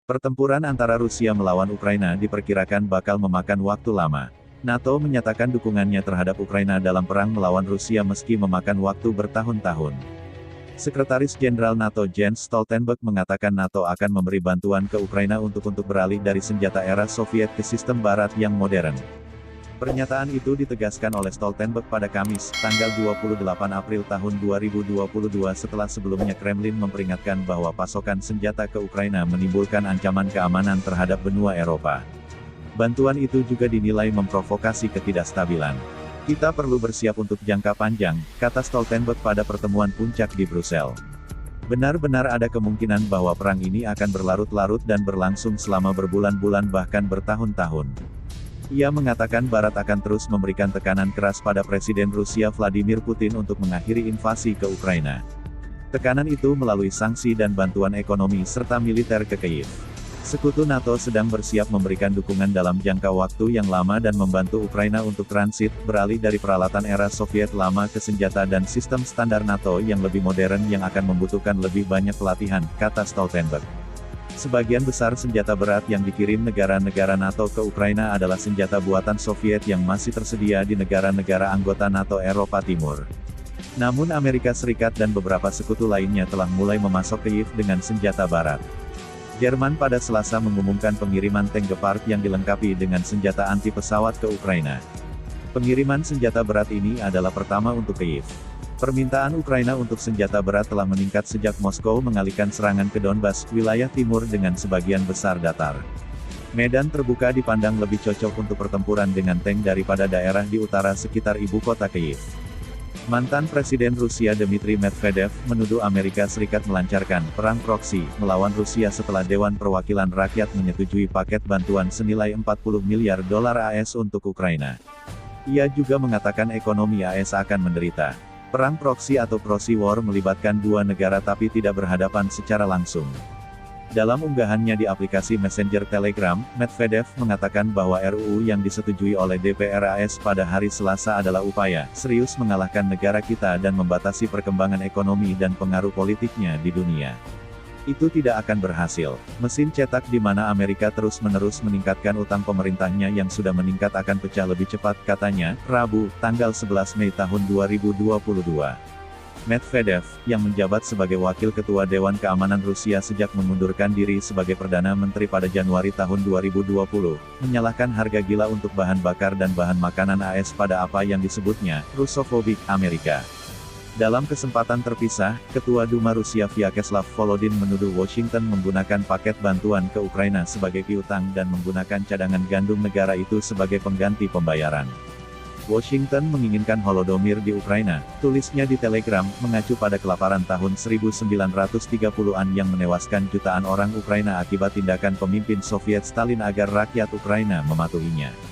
Pertempuran antara Rusia melawan Ukraina diperkirakan bakal memakan waktu lama. NATO menyatakan dukungannya terhadap Ukraina dalam perang melawan Rusia meski memakan waktu bertahun-tahun. Sekretaris Jenderal NATO Jens Stoltenberg mengatakan NATO akan memberi bantuan ke Ukraina untuk beralih dari senjata era Soviet ke sistem Barat yang modern. Pernyataan itu ditegaskan oleh Stoltenberg pada Kamis, tanggal 28 April tahun 2022 setelah sebelumnya Kremlin memperingatkan bahwa pasokan senjata ke Ukraina menimbulkan ancaman keamanan terhadap benua Eropa. Bantuan itu juga dinilai memprovokasi ketidakstabilan. Kita perlu bersiap untuk jangka panjang, kata Stoltenberg pada pertemuan puncak di Brussel. Benar-benar ada kemungkinan bahwa perang ini akan berlarut-larut dan berlangsung selama berbulan-bulan bahkan bertahun-tahun. Ia mengatakan Barat akan terus memberikan tekanan keras pada Presiden Rusia Vladimir Putin untuk mengakhiri invasi ke Ukraina. Tekanan itu melalui sanksi dan bantuan ekonomi serta militer ke Kyiv. Sekutu NATO sedang bersiap memberikan dukungan dalam jangka waktu yang lama dan membantu Ukraina untuk transit, beralih dari peralatan era Soviet lama ke senjata dan sistem standar NATO yang lebih modern yang akan membutuhkan lebih banyak pelatihan, kata Stoltenberg. Sebagian besar senjata berat yang dikirim negara-negara NATO ke Ukraina adalah senjata buatan Soviet yang masih tersedia di negara-negara anggota NATO Eropa Timur. Namun Amerika Serikat dan beberapa sekutu lainnya telah mulai memasok Kyiv dengan senjata barat. Jerman pada Selasa mengumumkan pengiriman tank Gepard yang dilengkapi dengan senjata anti-pesawat ke Ukraina. Pengiriman senjata berat ini adalah pertama untuk Kyiv. Permintaan Ukraina untuk senjata berat telah meningkat sejak Moskow mengalihkan serangan ke Donbas, wilayah timur dengan sebagian besar datar. Medan terbuka dipandang lebih cocok untuk pertempuran dengan tank daripada daerah di utara sekitar ibu kota Kyiv. Mantan Presiden Rusia Dmitry Medvedev menuduh Amerika Serikat melancarkan perang proksi melawan Rusia setelah Dewan Perwakilan Rakyat menyetujui paket bantuan senilai 40 miliar dolar AS untuk Ukraina. Ia juga mengatakan ekonomi AS akan menderita. Perang proksi atau proxy war melibatkan dua negara tapi tidak berhadapan secara langsung. Dalam unggahannya di aplikasi Messenger Telegram, Medvedev mengatakan bahwa RUU yang disetujui oleh DPR AS pada hari Selasa adalah upaya serius mengalahkan negara kita dan membatasi perkembangan ekonomi dan pengaruh politiknya di dunia. Itu tidak akan berhasil. Mesin cetak di mana Amerika terus-menerus meningkatkan utang pemerintahnya yang sudah meningkat akan pecah lebih cepat, katanya, Rabu, tanggal 11 Mei tahun 2022. Medvedev, yang menjabat sebagai Wakil Ketua Dewan Keamanan Rusia sejak mengundurkan diri sebagai Perdana Menteri pada Januari tahun 2020, menyalahkan harga gila untuk bahan bakar dan bahan makanan AS pada apa yang disebutnya, Rusofobik, Amerika. Dalam kesempatan terpisah, Ketua Duma Rusia Vyacheslav Volodin menuduh Washington menggunakan paket bantuan ke Ukraina sebagai piutang dan menggunakan cadangan gandum negara itu sebagai pengganti pembayaran. Washington menginginkan Holodomor di Ukraina, tulisnya di Telegram, mengacu pada kelaparan tahun 1930-an yang menewaskan jutaan orang Ukraina akibat tindakan pemimpin Soviet Stalin agar rakyat Ukraina mematuhinya.